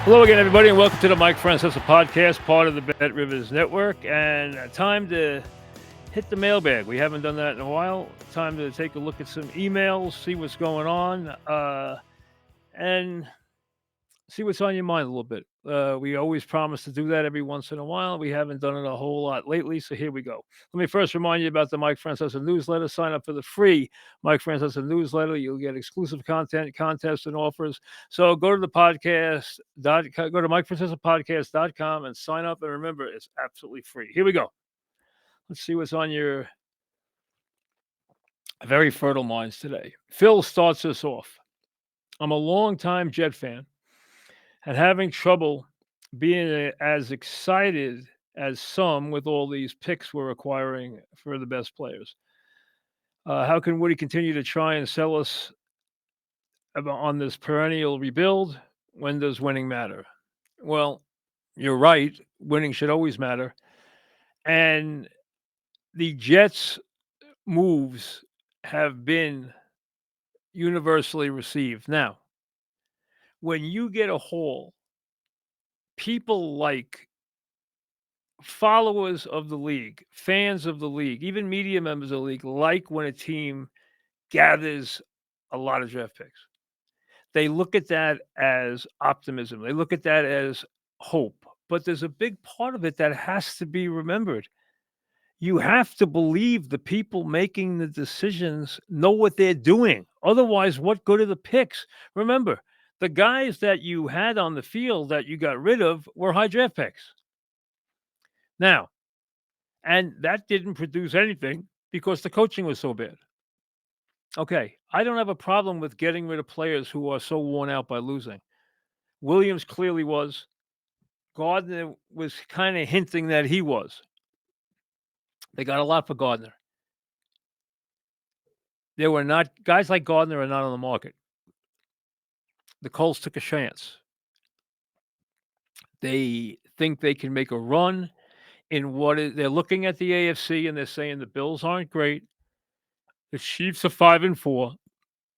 Hello again, everybody, and welcome to the Mike Francesa podcast, part of the Bet Rivers Network. And time to hit the mailbag. We haven't done that in a while. Time to take a look at some emails, see what's going on, and see what's on your mind a little bit. We always promise to do that every once in a while. We haven't done it a whole lot lately, so here we go. Let me first remind you about the Mike Francesa newsletter. Sign up for the free Mike Francesa newsletter. You'll get exclusive content, contests, and offers. So go to the podcast. Go to MikeFrancesa'Podcast.com and sign up. And remember, it's absolutely free. Here we go. Let's see what's on your very fertile minds today. Phil starts us off. I'm a longtime Jet fan and having trouble being as excited as some with all these picks we're acquiring for the best players. How can Woody continue to try and sell us on this perennial rebuild? When does winning matter? Well, you're right. Winning should always matter. And the Jets' moves have been universally received. Now, when you get a haul, people like followers of the league, fans of the league, even media members of the league like when a team gathers a lot of draft picks. They look at that as optimism. They look at that as hope. But there's a big part of it that has to be remembered. You have to believe the people making the decisions know what they're doing. Otherwise, what good are the picks? Remember, the guys that you had on the field that you got rid of were high draft picks. Now, and that didn't produce anything because the coaching was so bad. Okay, I don't have a problem with getting rid of players who are so worn out by losing. Williams clearly was. Gardner was kind of hinting that he was. They got a lot for Gardner. There were not guys like Gardner are not on the market. The Colts took a chance. They think they can make a run in they're looking at the AFC and they're saying the Bills aren't great. The Chiefs are 5-4.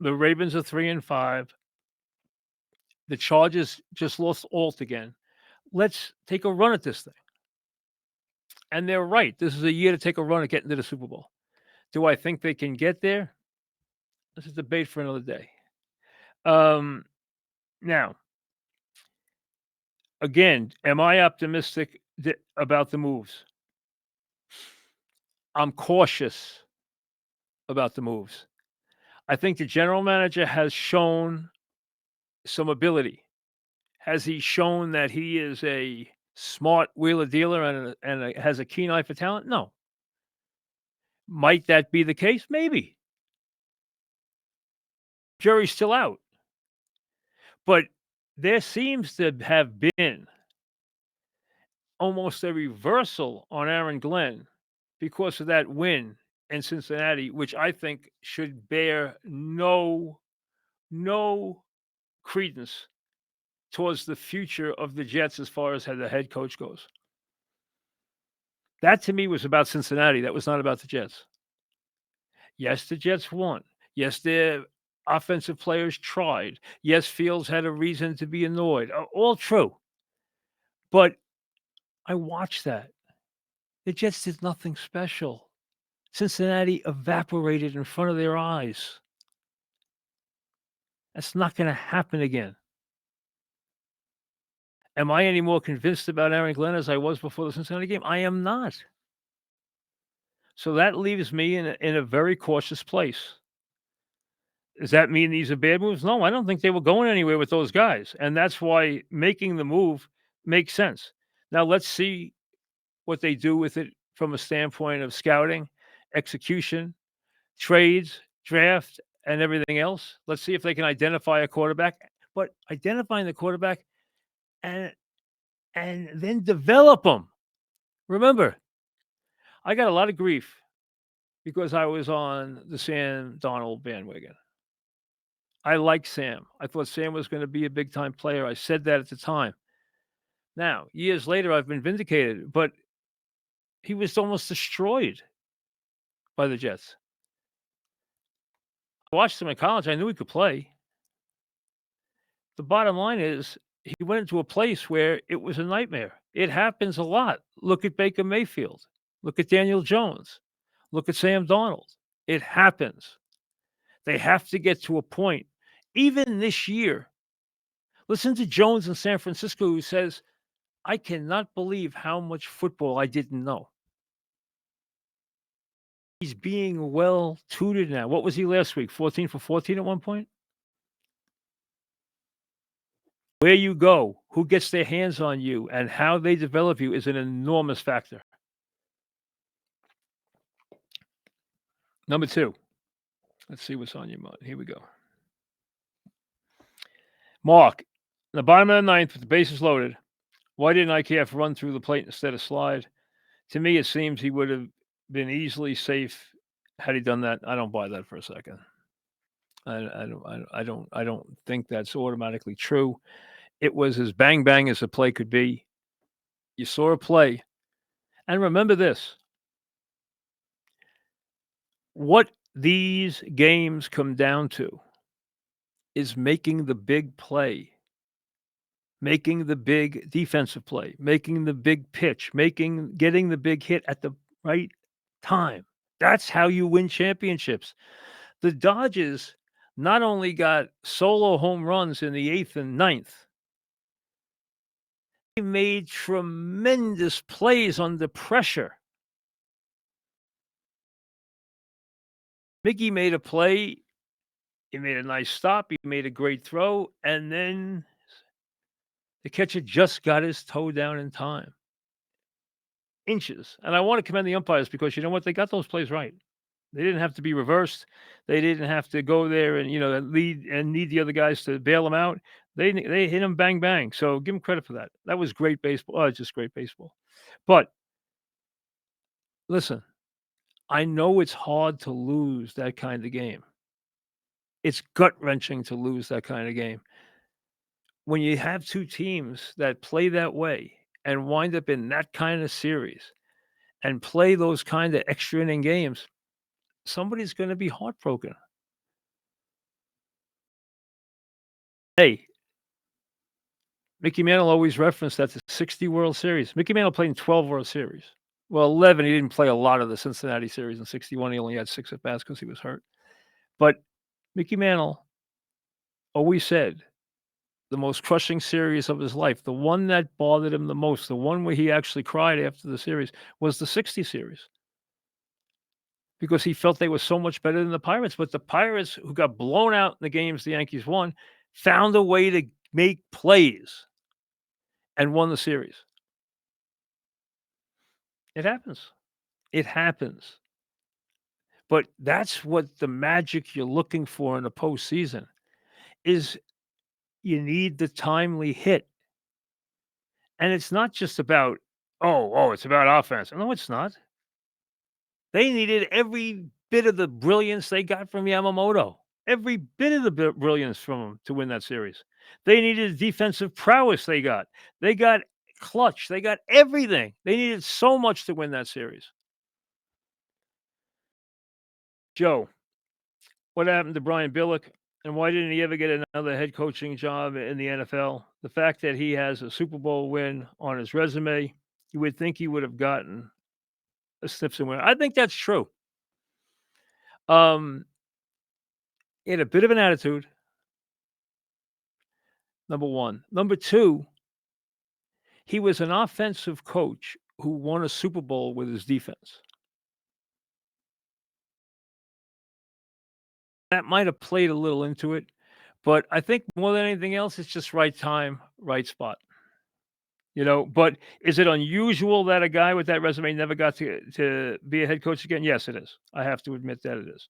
The Ravens are 3-5. The Chargers just lost Alt again. Let's take a run at this thing. And they're right. This is a year to take a run at getting to the Super Bowl. Do I think they can get there? This is a debate for another day. Now, again, am I optimistic about the moves? I'm cautious about the moves. I think the general manager has shown some ability. Has he shown that he is a smart wheeler dealer and has a keen eye for talent? No. Might that be the case? Maybe. Jury's still out. But there seems to have been almost a reversal on Aaron Glenn because of that win in Cincinnati, which I think should bear no credence towards the future of the Jets as far as how the head coach goes. That to me was about Cincinnati. That was not about the Jets. Yes, the Jets won. Yes, their offensive players tried. Yes, Fields had a reason to be annoyed. All true. But I watched that. The Jets did nothing special. Cincinnati evaporated in front of their eyes. That's not going to happen again. Am I any more convinced about Aaron Glenn as I was before the Cincinnati game? I am not. So that leaves me in a very cautious place. Does that mean these are bad moves? No, I don't think they were going anywhere with those guys. And that's why making the move makes sense. Now let's see what they do with it from a standpoint of scouting, execution, trades, draft, and everything else. Let's see if they can identify a quarterback. But identifying the quarterback and then develop them. Remember, I got a lot of grief because I was on the Sam Darnold bandwagon. I like Sam. I thought Sam was going to be a big time player. I said that at the time. Now, years later, I've been vindicated, but he was almost destroyed by the Jets. I watched him in college. I knew he could play. The bottom line is he went into a place where it was a nightmare. It happens a lot. Look at Baker Mayfield. Look at Daniel Jones. Look at Sam Donald. It happens. They have to get to a point. Even this year, listen to Jones in San Francisco, who says, I cannot believe how much football I didn't know. He's being well tutored now. What was he last week? 14 for 14 at one point? Where you go, who gets their hands on you, and how they develop you is an enormous factor. Number 2. Let's see what's on your mind. Here we go. Mark, in the bottom of the ninth with the bases loaded, why didn't IKF run through the plate instead of slide? To me, it seems he would have been easily safe had he done that. I don't buy that for a second. I don't think that's automatically true. It was as bang bang as a play could be. You saw a play, and remember this: what these games come down to is making the big play, making the big defensive play, making the big pitch, getting the big hit at the right time. That's how you win championships. The Dodgers not only got solo home runs in the 8th and ninth, they made tremendous plays under pressure. Mickey made a play. He made a nice stop. He made a great throw. And then the catcher just got his toe down in time. Inches. And I want to commend the umpires because you know what? They got those plays right. They didn't have to be reversed. They didn't have to go there and need the other guys to bail them out. They hit them bang bang. So give them credit for that. That was great baseball. Oh, just great baseball. But listen, I know it's hard to lose that kind of game. It's gut wrenching to lose that kind of game. When you have two teams that play that way and wind up in that kind of series and play those kind of extra inning games, somebody's going to be heartbroken. Hey, Mickey Mantle always referenced that the 60 World Series. Mickey Mantle played in 12 World Series. Well, 11, he didn't play a lot of the Cincinnati series. In 61, he only had 6 at bats because he was hurt. But Mickey Mantle always said the most crushing series of his life, the one that bothered him the most, the one where he actually cried after the series, was the 60 series. Because he felt they were so much better than the Pirates. But the Pirates, who got blown out in the games the Yankees won, found a way to make plays and won the series. It happens. It happens. But that's what the magic you're looking for in the postseason is. You need the timely hit. And it's not just about, it's about offense. No, it's not. They needed every bit of the brilliance they got from Yamamoto. Every bit of the brilliance from him to win that series. They needed defensive prowess they got. They got clutch. They got everything. They needed so much to win that series. Joe, what happened to Brian Billick? And why didn't he ever get another head coaching job in the NFL? The fact that he has a Super Bowl win on his resume, you would think he would have gotten a Simpson win. I think that's true. He had a bit of an attitude. Number one. Number two, he was an offensive coach who won a Super Bowl with his defense. That might have played a little into it, but I think more than anything else, it's just right time, right spot. But is it unusual that a guy with that resume never got to be a head coach again? Yes, it is. I have to admit that it is.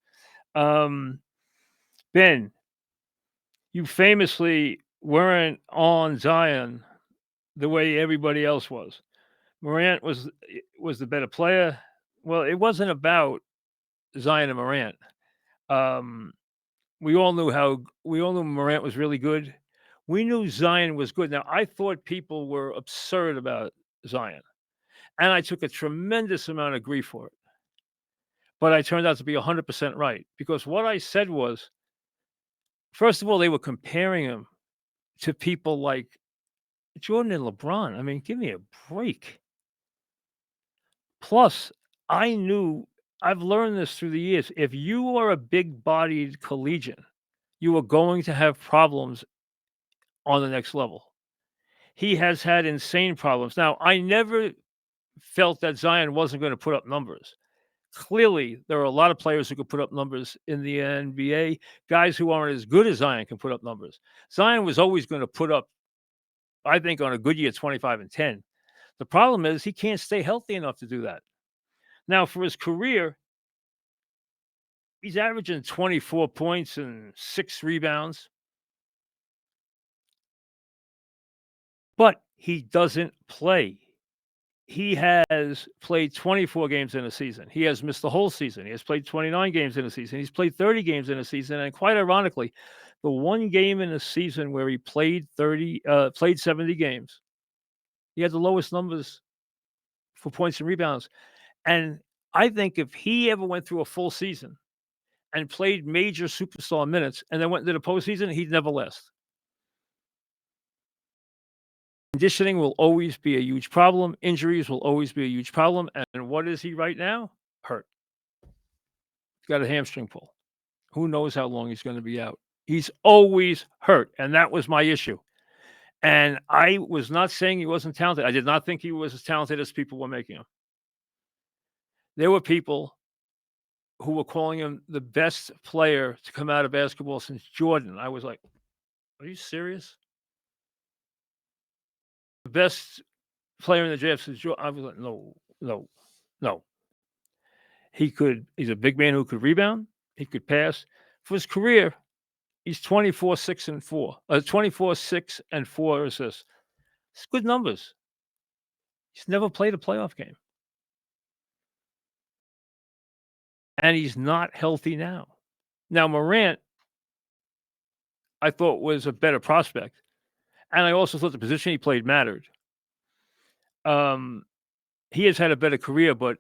Ben, you famously weren't on Zion the way everybody else was. Morant was the better player. Well, it wasn't about Zion and Morant. We all knew Morant was really good. We knew Zion was good. Now, I thought people were absurd about Zion, and I took a tremendous amount of grief for it. But I turned out to be 100% right because what I said was, first of all, they were comparing him to people like Jordan and LeBron. I mean, give me a break. Plus, I knew I've learned this through the years. If you are a big-bodied collegian, you are going to have problems on the next level. He has had insane problems. Now, I never felt that Zion wasn't going to put up numbers. Clearly, there are a lot of players who could put up numbers in the NBA. Guys who aren't as good as Zion can put up numbers. Zion was always going to put up, I think, on a good year, 25 and 10. The problem is he can't stay healthy enough to do that. Now, for his career, he's averaging 24 points and 6 rebounds, but he doesn't play. He has played 24 games in a season. He has missed the whole season. He has played 29 games in a season. He's played 30 games in a season. And quite ironically, the one game in a season where he played 70 games, he had the lowest numbers for points and rebounds. And I think if he ever went through a full season and played major superstar minutes and then went into the postseason, he'd never last. Conditioning will always be a huge problem. Injuries will always be a huge problem. And what is he right now? Hurt. He's got a hamstring pull. Who knows how long he's going to be out? He's always hurt. And that was my issue. And I was not saying he wasn't talented. I did not think he was as talented as people were making him. There were people who were calling him the best player to come out of basketball since Jordan. I was like, are you serious? The best player in the draft since Jordan. I was like, no. He's a big man who could rebound. He could pass. For his career, he's 24, 6, and 4. 24, 6, and 4 assists. It's good numbers. He's never played a playoff game. And he's not healthy now. Now, Morant, I thought was a better prospect. And I also thought the position he played mattered. He has had a better career, but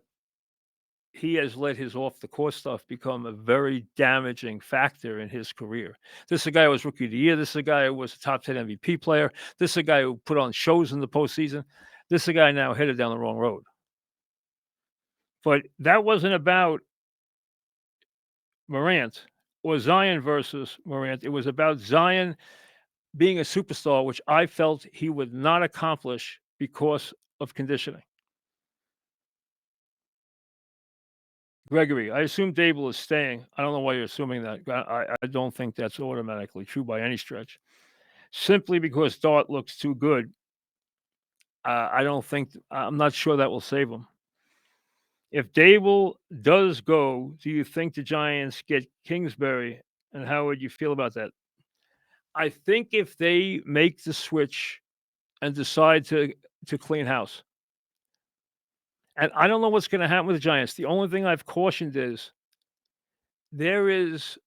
he has let his off the court stuff become a very damaging factor in his career. This is a guy who was rookie of the year. This is a guy who was a top 10 MVP player. This is a guy who put on shows in the postseason. This is a guy now headed down the wrong road. But that wasn't about Morant or Zion versus Morant. It was about Zion being a superstar, which I felt he would not accomplish because of conditioning. Gregory, I assume Dable is staying. I don't know why you're assuming that. I don't think that's automatically true by any stretch. Simply because Dart looks too good, I'm not sure that will save him. If Dable does go, do you think the Giants get Kingsbury? And how would you feel about that? I think if they make the switch and decide to clean house, and I don't know what's going to happen with the Giants. The only thing I've cautioned is there is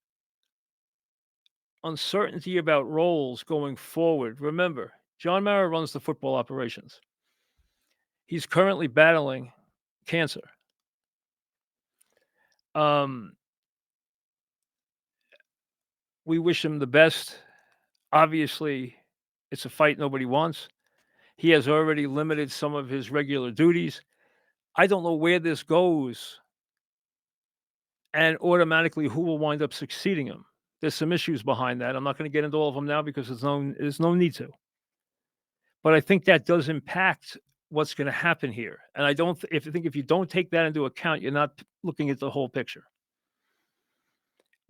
uncertainty about roles going forward. Remember, John Mara runs the football operations. He's currently battling cancer. We wish him the best. Obviously, it's a fight nobody wants. He has already limited some of his regular duties. I don't know where this goes and automatically who will wind up succeeding him. There's some issues behind that. I'm not going to get into all of them now because there's no need to. But I think that does impact what's going to happen here. And I think if you don't take that into account, you're not looking at the whole picture.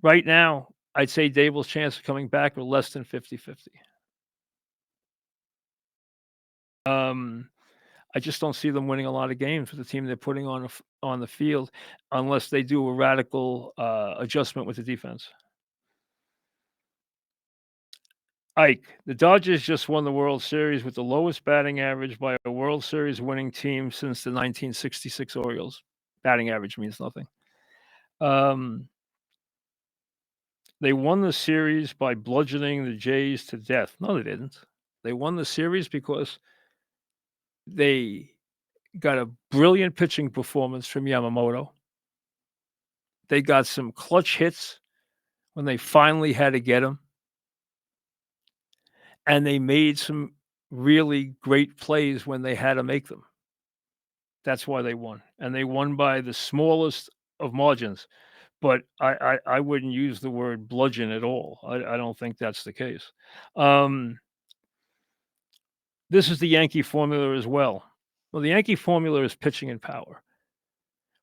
Right now, I'd say Dable's chance of coming back are less than 50-50. I just don't see them winning a lot of games with the team they're putting on the field unless they do a radical adjustment with the defense. Ike, the Dodgers just won the World Series with the lowest batting average by a World Series winning team since the 1966 Orioles. Batting average means nothing. They won the series by bludgeoning the Jays to death. No, they didn't. They won the series because they got a brilliant pitching performance from Yamamoto. They got some clutch hits when they finally had to get him. And they made some really great plays when they had to make them. That's why they won, and they won by the smallest of margins. But I wouldn't use the word bludgeon at all. I don't think that's the case. Um, this is the Yankee formula as well. Well, the Yankee formula is pitching and power.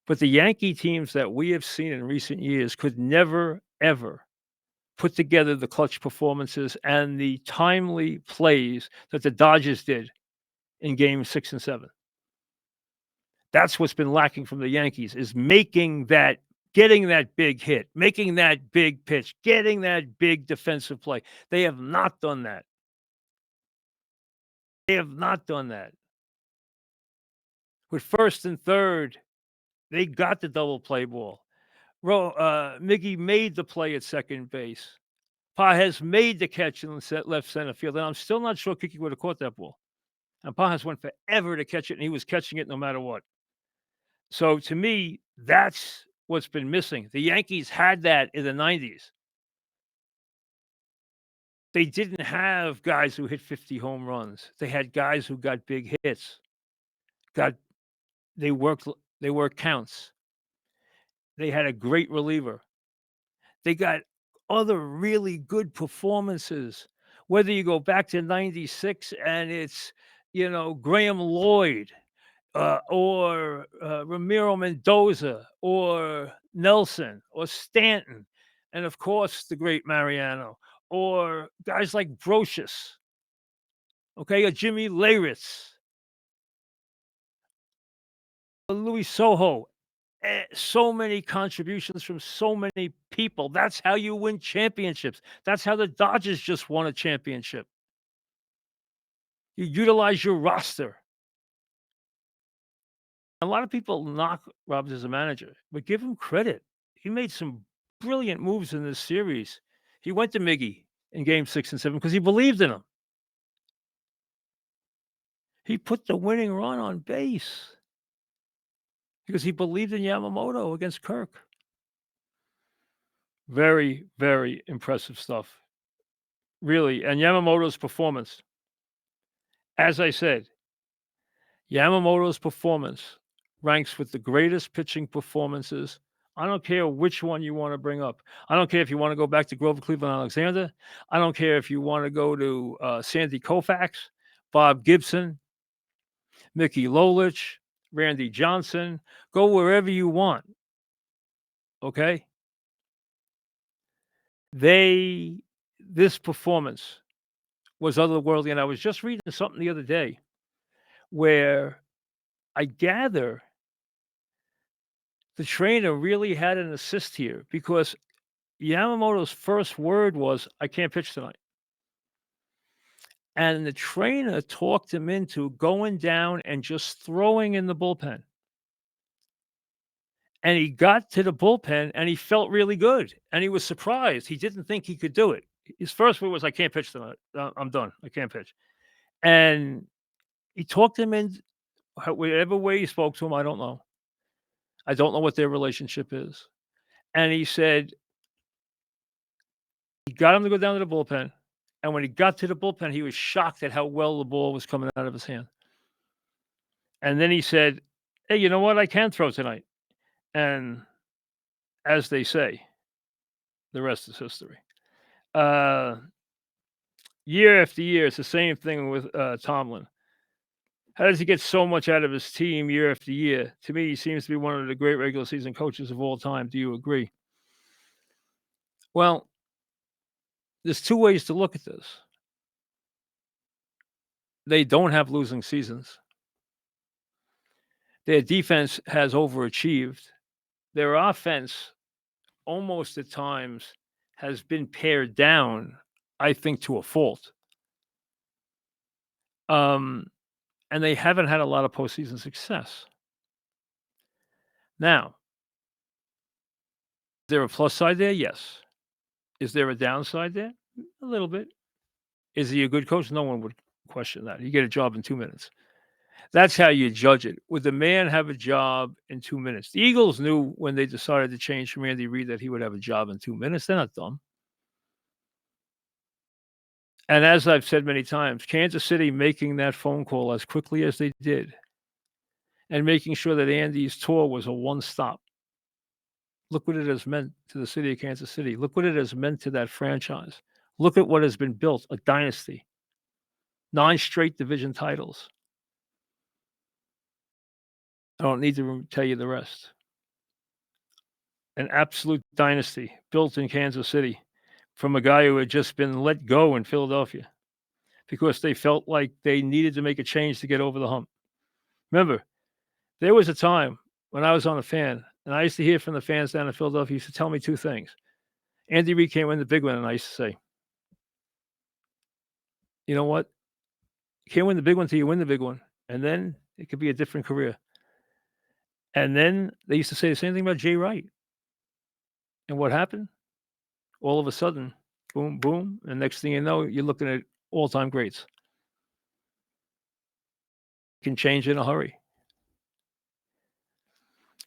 But the Yankee teams that we have seen in recent years could never, ever put together the clutch performances and the timely plays that the Dodgers did in game 6 and 7. That's what's been lacking from the Yankees is getting that big hit, making that big pitch, getting that big defensive play. They have not done that. They have not done that. With first and third, they got the double play ball. Miggy made the play at second base. Pages made the catch in left center field, and I'm still not sure Kiki would have caught that ball. And Pages went forever to catch it, and he was catching it no matter what. So to me, that's what's been missing. The Yankees had that in the 90s. They didn't have guys who hit 50 home runs. They had guys who got big hits. Got they worked counts. They had a great reliever. They got other really good performances. Whether you go back to 96 and it's, Graham Lloyd, or Ramiro Mendoza, or Nelson, or Stanton, and of course the great Mariano, or guys like Brocious, okay, or Jimmy Leyritz, Louis Soho. So many contributions from so many people. That's how you win championships. That's how the Dodgers just won a championship. You utilize your roster. A lot of people knock Robbins as a manager, but give him credit. He made some brilliant moves in this series. He went to Miggy in game 6 and 7 because he believed in him. He put the winning run on base because he believed in Yamamoto against Kirk. Very, very impressive stuff. Really. And Yamamoto's performance, as I said, Yamamoto's performance ranks with the greatest pitching performances. I don't care which one you want to bring up. I don't care if you want to go back to Grover Cleveland Alexander. I don't care if you want to go to Sandy Koufax, Bob Gibson, Mickey Lolich, Randy Johnson. Go wherever you want. Okay? This performance was otherworldly. And I was just reading something the other day where I gather the trainer really had an assist here because Yamamoto's first word was, "I can't pitch tonight." And the trainer talked him into going down and just throwing in the bullpen. And he got to the bullpen and he felt really good. And he was surprised. He didn't think he could do it. His first word was, "I can't pitch tonight. I'm done. I can't pitch." And he talked him in whatever way he spoke to him. I don't know. I don't know what their relationship is. And he said, he got him to go down to the bullpen, and when he got to the bullpen, he was shocked at how well the ball was coming out of his hand. And then he said, "Hey, you know what? I can throw tonight." And as they say, the rest is history. Year after year, it's the same thing with Tomlin. How does he get so much out of his team year after year? To me, he seems to be one of the great regular season coaches of all time. Do you agree? Well, there's two ways to look at this. They don't have losing seasons. Their defense has overachieved. Their offense, almost at times, has been pared down, I think, to a fault. And they haven't had a lot of postseason success. Now, is there a plus side there? Yes. Is there a downside there? A little bit. Is he a good coach? No one would question that. You get a job in 2 minutes. That's how you judge it. Would the man have a job in 2 minutes? The Eagles knew when they decided to change from Andy Reid that he would have a job in 2 minutes. They're not dumb. And as I've said many times, Kansas City making that phone call as quickly as they did and making sure that Andy's tour was a one stop. Look what it has meant to the city of Kansas City. Look what it has meant to that franchise. Look at what has been built, a dynasty, 9 straight division titles. I don't need to tell you the rest. An absolute dynasty built in Kansas City from a guy who had just been let go in Philadelphia because they felt like they needed to make a change to get over the hump. Remember, there was a time when I was on the fan, and I used to hear from the fans down in Philadelphia, used to tell me 2 things. Andy Reid can't win the big one, and I used to say, "You know what? You can't win the big one till you win the big one, and then it could be a different career." And then they used to say the same thing about Jay Wright. And what happened? All of a sudden, boom, boom, and next thing you know, you're looking at all-time greats. Can change in a hurry.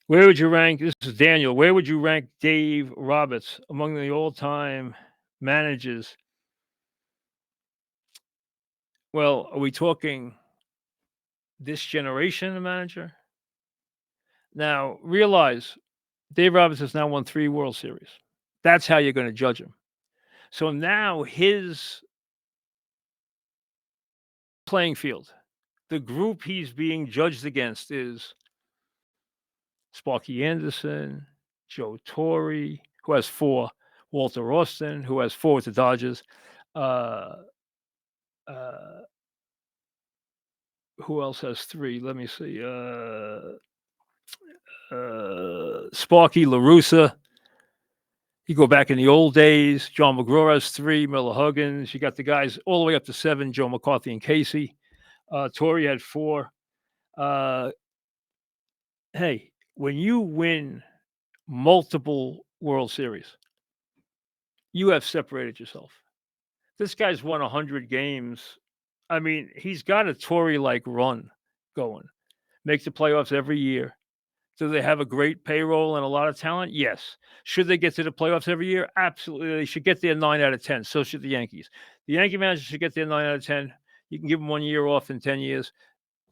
Where would you rank? This is Daniel. Where would you rank Dave Roberts among the all-time managers? Well, are we talking this generation of manager? Now, realize Dave Roberts has now won 3 World Series. That's how you're going to judge him. So now his playing field, the group he's being judged against is Sparky Anderson, Joe Torre, who has 4, Walter Austin, who has 4 with the Dodgers, uh, uh, who else has 3? Let me see. Sparky LaRussa. You go back in the old days, John McGraw has 3, Miller Huggins. You got the guys all the way up to 7, Joe McCarthy and Casey. Torre had 4. Uh, hey, when you win multiple World Series, you have separated yourself. This guy's won 100 games. I mean, he's got a Torrey-like run going. Makes the playoffs every year. Do they have a great payroll and a lot of talent? Yes. Should they get to the playoffs every year? Absolutely. They should get there 9 out of 10. So should the Yankees. The Yankee manager should get there 9 out of 10. You can give them 1 year off in 10 years.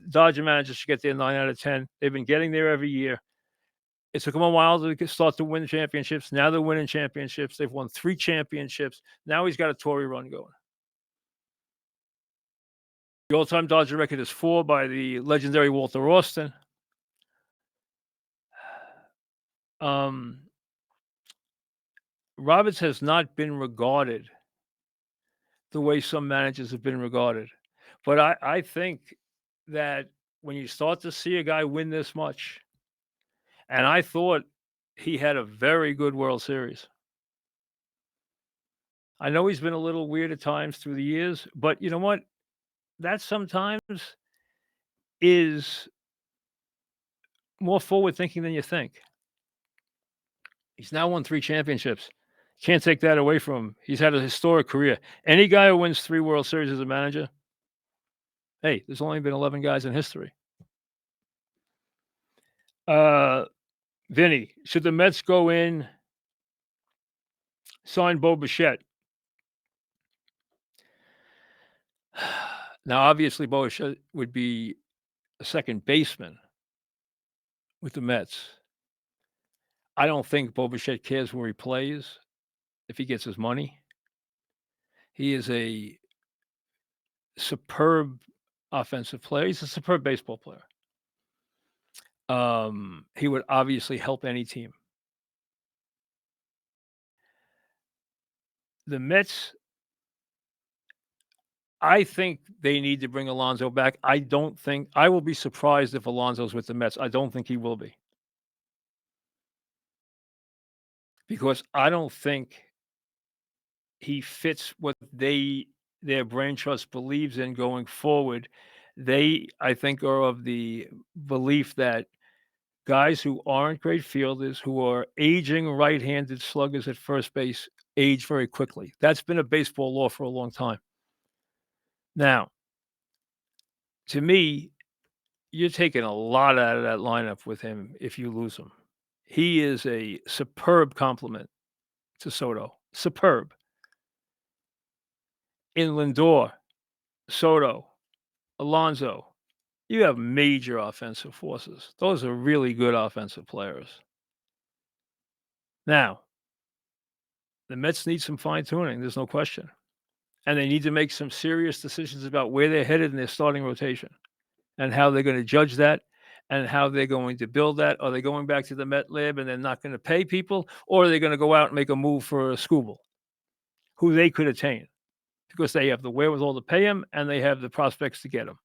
Dodger manager should get there 9 out of 10. They've been getting there every year. It took them a while to start to win championships. Now they're winning championships. They've won 3 championships. Now he's got a Torrey run going. The all-time Dodger record is 4 by the legendary Walter Austin. Roberts has not been regarded the way some managers have been regarded. But I think that when you start to see a guy win this much, and I thought he had a very good World Series. I know he's been a little weird at times through the years, but you know what? That sometimes is more forward thinking than you think. He's now won 3 championships. Can't take that away from him. He's had a historic career. Any guy who wins 3 World Series as a manager, hey, there's only been 11 guys in history. Vinny, should the Mets go in, sign Bo Bichette? Now, obviously, Bo Bichette would be a second baseman with the Mets. I don't think Bo Bichette cares where he plays if he gets his money. He is a superb offensive player. He's a superb baseball player. He would obviously help any team. The Mets, I think they need to bring Alonso back. I will be surprised if Alonso's with the Mets. I don't think he will be. Because I don't think he fits what their brain trust believes in going forward. They, I think, are of the belief that guys who aren't great fielders, who are aging right-handed sluggers at first base, age very quickly. That's been a baseball law for a long time. Now, to me, you're taking a lot out of that lineup with him if you lose him. He is a superb compliment to Soto. Superb. in Lindor, Soto, Alonso, you have major offensive forces. Those are really good offensive players. Now, the Mets need some fine tuning. There's no question. And they need to make some serious decisions about where they're headed in their starting rotation and how they're going to judge that and how they're going to build that. Are they going back to the Met Lab and they're not going to pay people? Or are they going to go out and make a move for a Scooble who they could attain because they have the wherewithal to pay him and they have the prospects to get him?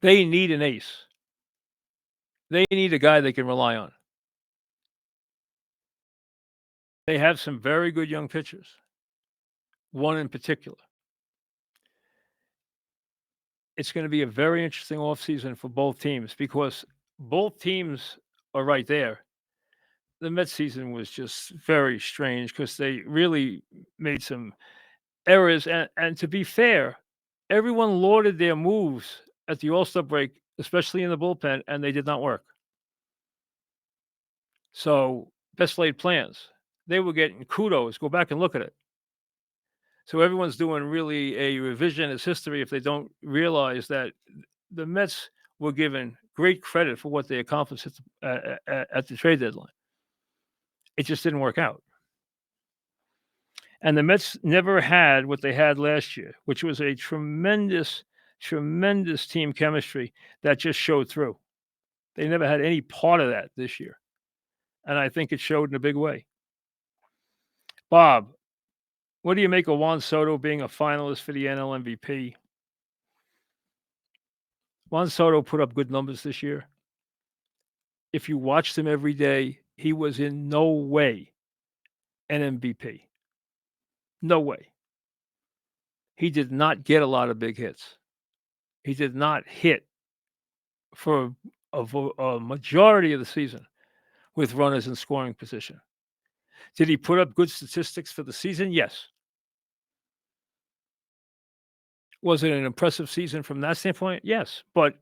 They need an ace. They need a guy they can rely on. They have some very good young pitchers, one in particular. It's going to be a very interesting offseason for both teams because both teams are right there. The Mets season was just very strange because they really made some errors. And to be fair, everyone lauded their moves at the All-Star break, especially in the bullpen, and they did not work. So, best laid plans. They were getting kudos. Go back and look at it. So everyone's doing really a revisionist history if they don't realize that the Mets were given great credit for what they accomplished at the trade deadline. It just didn't work out. And the Mets never had what they had last year, which was a tremendous, tremendous team chemistry that just showed through. They never had any part of that this year. And I think it showed in a big way. Bob, what do you make of Juan Soto being a finalist for the NL MVP? Juan Soto put up good numbers this year. If you watched him every day, he was in no way an MVP. No way. He did not get a lot of big hits. He did not hit for a majority of the season with runners in scoring position. Did he put up good statistics for the season? Yes. Was it an impressive season from that standpoint? Yes, but it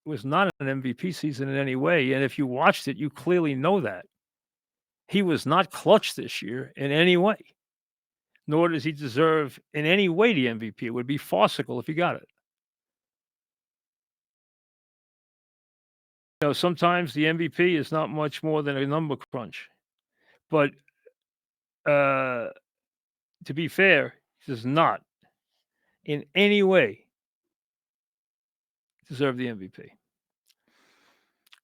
was not an MVP season in any way. And if you watched it, you clearly know that. He was not clutch this year in any way, nor does he deserve in any way the MVP. It would be farcical if he got it. Sometimes the MVP is not much more than a number crunch. But to be fair, he does not in any way deserve the MVP.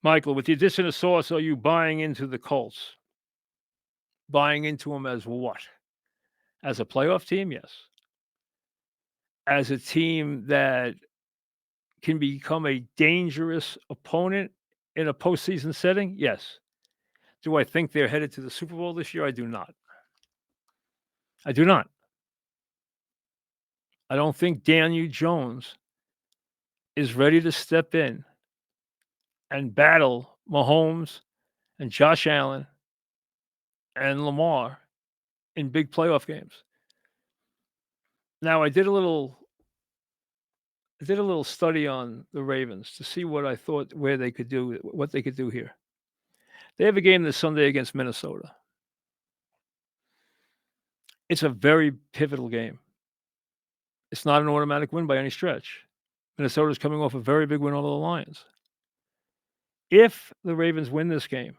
Michael, with the addition of Sauce, are you buying into the Colts? Buying into them as what? As a playoff team? Yes. As a team that can become a dangerous opponent in a postseason setting? Yes. Do I think they're headed to the Super Bowl this year? I do not. I do not. I don't think Daniel Jones is ready to step in and battle Mahomes and Josh Allen and Lamar in big playoff games. Now, I did a little study on the Ravens to see what I thought what they could do here. They have a game this Sunday against Minnesota. It's a very pivotal game. It's not an automatic win by any stretch. Minnesota's coming off a very big win over the Lions. If the Ravens win this game,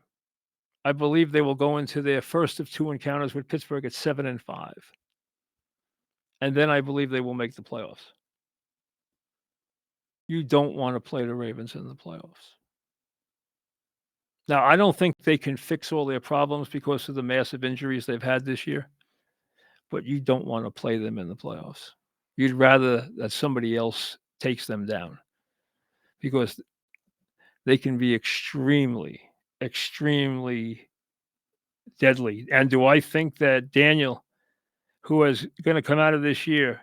I believe they will go into their first of 2 encounters with Pittsburgh at 7-5. And then I believe they will make the playoffs. You don't want to play the Ravens in the playoffs. Now, I don't think they can fix all their problems because of the massive injuries they've had this year, but you don't want to play them in the playoffs. You'd rather that somebody else takes them down because they can be extremely, extremely deadly. And do I think that Daniel, who is going to come out of this year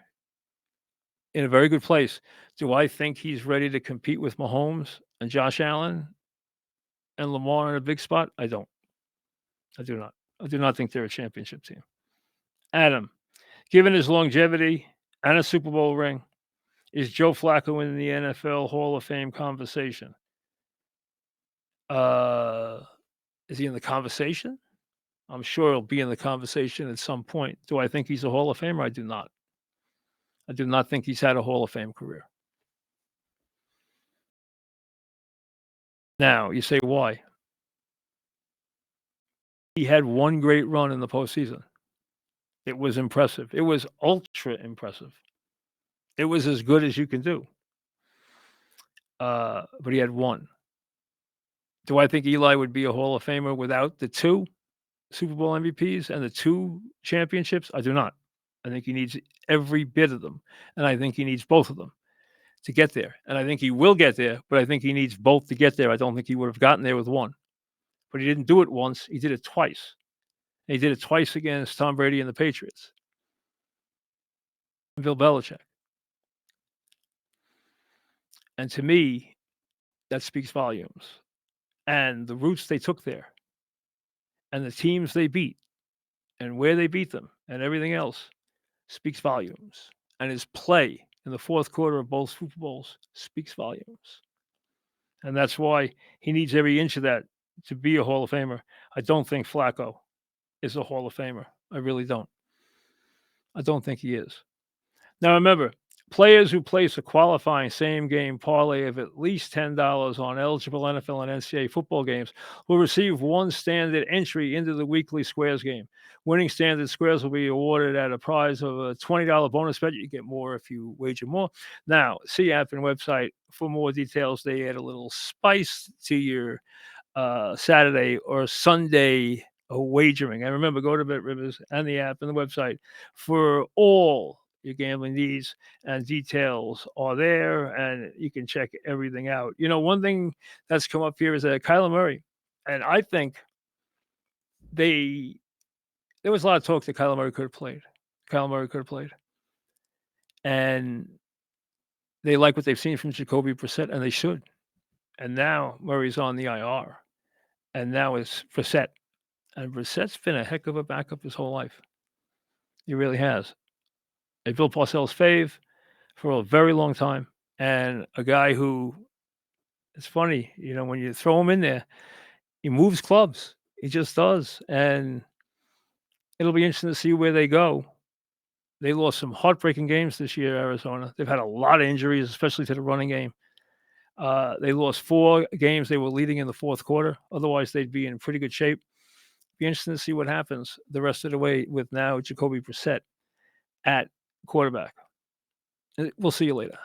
in a very good place, do I think he's ready to compete with Mahomes and Josh Allen and Lamar in a big spot? I don't. I do not. I do not think they're a championship team. Adam, given his longevity and a Super Bowl ring, is Joe Flacco in the NFL Hall of Fame conversation? Is he in the conversation? I'm sure he'll be in the conversation at some point. Do I think he's a Hall of Famer? I do not. I do not think he's had a Hall of Fame career. Now, you say why? He had one great run in the postseason. It was impressive. It was ultra impressive. It was as good as you can do. But he had one. Do I think Eli would be a Hall of Famer without the 2 Super Bowl MVPs and the 2 championships? I do not. I think he needs every bit of them, and I think he needs both of them to get there. And I think he will get there, but I think he needs both to get there. I don't think he would have gotten there with one. But he didn't do it once, he did it twice. And he did it twice against Tom Brady and the Patriots. And Bill Belichick. And to me, that speaks volumes. And the routes they took there, and the teams they beat, and where they beat them, and everything else speaks volumes. And his play in the fourth quarter of both Super Bowls speaks volumes. And that's why he needs every inch of that to be a Hall of Famer. I don't think Flacco is a Hall of Famer. I really don't. I don't think he is. Now remember, players who place a qualifying same-game parlay of at least $10 on eligible NFL and NCAA football games will receive one standard entry into the weekly Squares game. Winning standard squares will be awarded at a prize of a $20 bonus bet. You get more if you wager more. Now, see app and website for more details. They add a little spice to your Saturday or Sunday wagering. And remember, go to BetRivers and the app and the website for all your gambling needs, and details are there, and you can check everything out. You know, one thing that's come up here is that Kyler Murray, and I think there was a lot of talk that Kyler Murray could have played. Kyler Murray could have played. And they like what they've seen from Jacoby Brissett, and they should. And now Murray's on the IR. And now it's Brissett. And Brissett's been a heck of a backup his whole life. He really has. A Bill Parcells fave for a very long time. And a guy who, it's funny, you know, when you throw him in there, he moves clubs. He just does. And it'll be interesting to see where they go. They lost some heartbreaking games this year, Arizona. They've had a lot of injuries, especially to the running game. They lost 4 games they were leading in the fourth quarter. Otherwise, they'd be in pretty good shape. Be interesting to see what happens the rest of the way with now Jacoby Brissett at quarterback. We'll see you later.